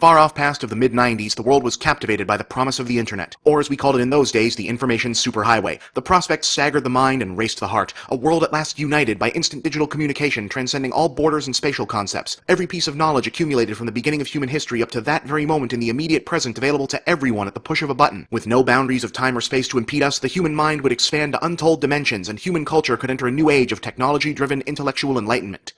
far-off past of the mid-90s, the world was captivated by the promise of the internet, or as we called it in those days, the information superhighway. The prospect staggered the mind and raced the heart. A world at last united by instant digital communication, transcending all borders and spatial concepts. Every piece of knowledge accumulated from the beginning of human history up to that very moment in the immediate present, available to everyone at the push of a button. With no boundaries of time or space to impede us, the human mind would expand to untold dimensions, and human culture could enter a new age of technology-driven intellectual enlightenment.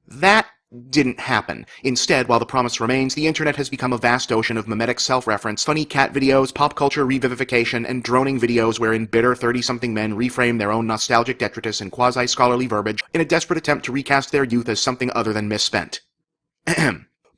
That didn't happen. Instead, while the promise remains, the internet has become a vast ocean of mimetic self-reference, funny cat videos, pop culture revivification, and droning videos wherein bitter 30-something men reframe their own nostalgic detritus in quasi-scholarly verbiage in a desperate attempt to recast their youth as something other than misspent.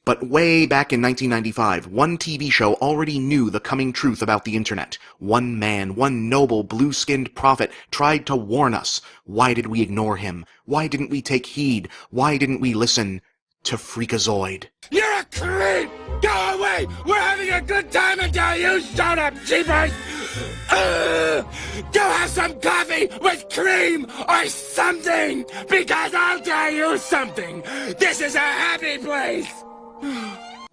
But way back in 1995, one TV show already knew the coming truth about the internet. One man, one noble, blue-skinned prophet tried to warn us. Why did we ignore him? Why didn't we take heed? Why didn't we listen to FREAKAZOID? You're a creep! Go away! We're having a good time until you showed up, jeepers! Go have some coffee with cream or something! Because I'll tell you something! This is a happy place!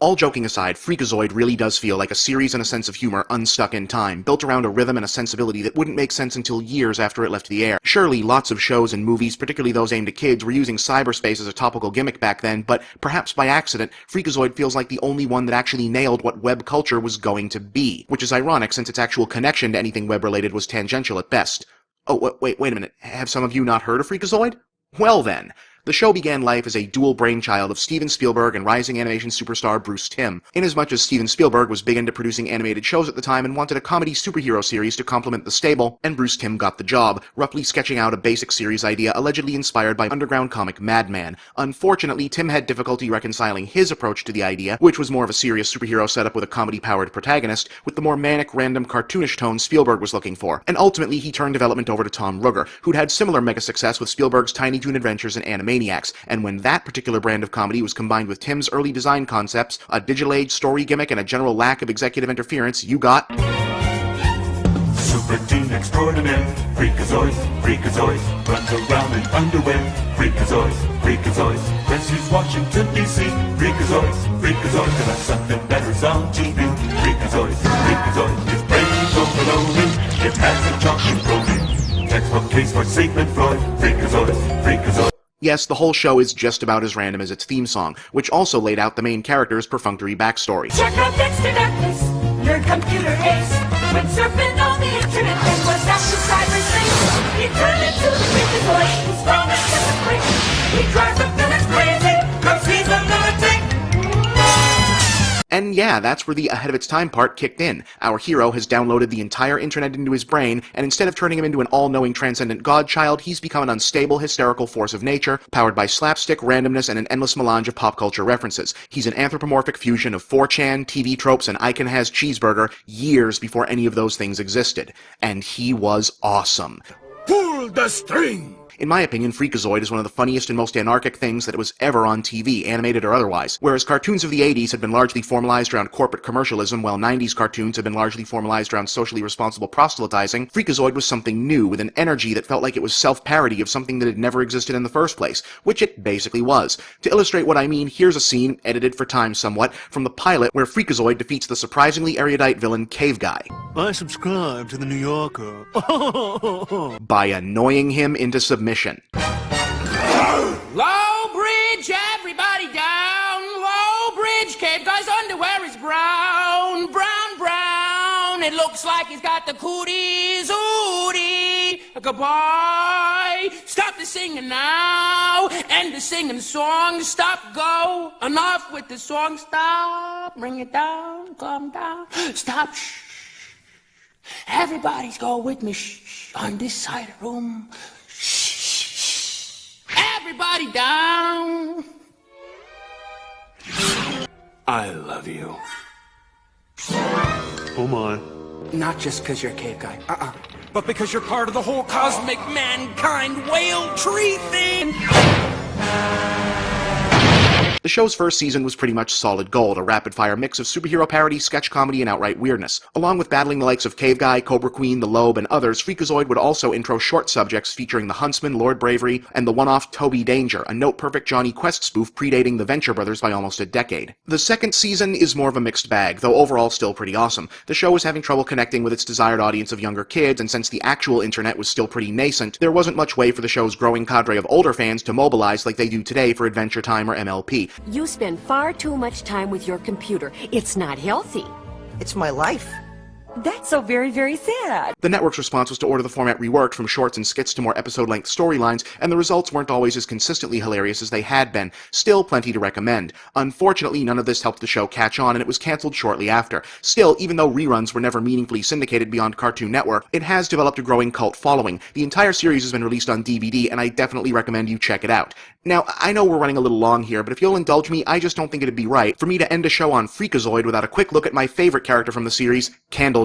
All joking aside, FREAKAZOID really does feel like a series and a sense of humor unstuck in time, built around a rhythm and a sensibility that wouldn't make sense until years after it left the air. Surely, lots of shows and movies, particularly those aimed at kids, were using cyberspace as a topical gimmick back then, but perhaps by accident, FREAKAZOID feels like the only one that actually nailed what web culture was going to be. Which is ironic, since its actual connection to anything web-related was tangential at best. Oh, wait a minute. Have some of you not heard of FREAKAZOID? Well then. The show began life as a dual brainchild of Steven Spielberg and rising animation superstar Bruce Timm. Inasmuch as Steven Spielberg was big into producing animated shows at the time and wanted a comedy superhero series to complement the stable, and Bruce Timm got the job, roughly sketching out a basic series idea allegedly inspired by underground comic Madman. Unfortunately, Timm had difficulty reconciling his approach to the idea, which was more of a serious superhero setup with a comedy-powered protagonist, with the more manic, random, cartoonish tone Spielberg was looking for. And ultimately, he turned development over to Tom Ruegger, who'd had similar mega success with Spielberg's Tiny Toon Adventures and Animaniacs, and when that particular brand of comedy was combined with Timm's early design concepts, a digital age story gimmick, and a general lack of executive interference, you got Super Teen Extraordinaire, FREAKAZOID, FREAKAZOID, runs around in underwear, FREAKAZOID, FREAKAZOID, guess who's Washington DC, FREAKAZOID, FREAKAZOID, and that's something better's on TV, FREAKAZOID, FREAKAZOID, his brain's overloading, it has a chocolate protein, textbook case for Sigmund Freud, FREAKAZOID, FREAKAZOID. Yes, the whole show is just about as random as its theme song, which also laid out the main character's perfunctory backstory. Check out Dexter Douglas, your computer ace. When surfing on the internet, then was after cyberspace. He turned into the FREAKAZOID, who's strong as a freak. He drives the villains crazy, cause he's a lunatic. And yeah, that's where the ahead of its time part kicked in. Our hero has downloaded the entire internet into his brain, and instead of turning him into an all-knowing transcendent godchild, he's become an unstable, hysterical force of nature, powered by slapstick, randomness, and an endless melange of pop culture references. He's an anthropomorphic fusion of 4chan, TV tropes, and Icon Has Cheeseburger years before any of those things existed. And he was awesome. Pull the string! In my opinion, FREAKAZOID is one of the funniest and most anarchic things that was ever on TV, animated or otherwise. Whereas cartoons of the 80s had been largely formalized around corporate commercialism, while 90s cartoons had been largely formalized around socially responsible proselytizing, FREAKAZOID was something new, with an energy that felt like it was self-parody of something that had never existed in the first place, which it basically was. To illustrate what I mean, here's a scene, edited for time somewhat, from the pilot where FREAKAZOID defeats the surprisingly erudite villain Cave Guy. I subscribe to the New Yorker. By annoying him into submission. Low bridge, everybody down. Low bridge, Cave Guy's underwear is brown, brown, brown. It looks like he's got the cooties, ooty. Goodbye. Stop the singing now. End the singing song. Stop, go. Enough with the song. Stop. Bring it down. Calm down. Stop. Shh. Everybody's go with me. Shh. On this side of the room. Everybody down. I love you. Oh my. Not just because you're a cave guy. But because you're part of the whole cosmic mankind whale tree thing. The show's first season was pretty much solid gold, a rapid-fire mix of superhero parody, sketch comedy, and outright weirdness. Along with battling the likes of Cave Guy, Cobra Queen, The Lobe, and others, FREAKAZOID would also intro short subjects featuring the Huntsman, Lord Bravery, and the one-off Toby Danger, a note-perfect Johnny Quest spoof predating the Venture Brothers by almost a decade. The second season is more of a mixed bag, though overall still pretty awesome. The show was having trouble connecting with its desired audience of younger kids, and since the actual internet was still pretty nascent, there wasn't much way for the show's growing cadre of older fans to mobilize like they do today for Adventure Time or MLP. You spend far too much time with your computer. It's not healthy. It's my life. That's so very, very sad. The network's response was to order the format reworked from shorts and skits to more episode-length storylines, and the results weren't always as consistently hilarious as they had been. Still plenty to recommend. Unfortunately, none of this helped the show catch on, and it was cancelled shortly after. Still, even though reruns were never meaningfully syndicated beyond Cartoon Network, it has developed a growing cult following. The entire series has been released on DVD, and I definitely recommend you check it out. Now, I know we're running a little long here, but if you'll indulge me, I just don't think it'd be right for me to end a show on FREAKAZOID without a quick look at my favorite character from the series, Candle.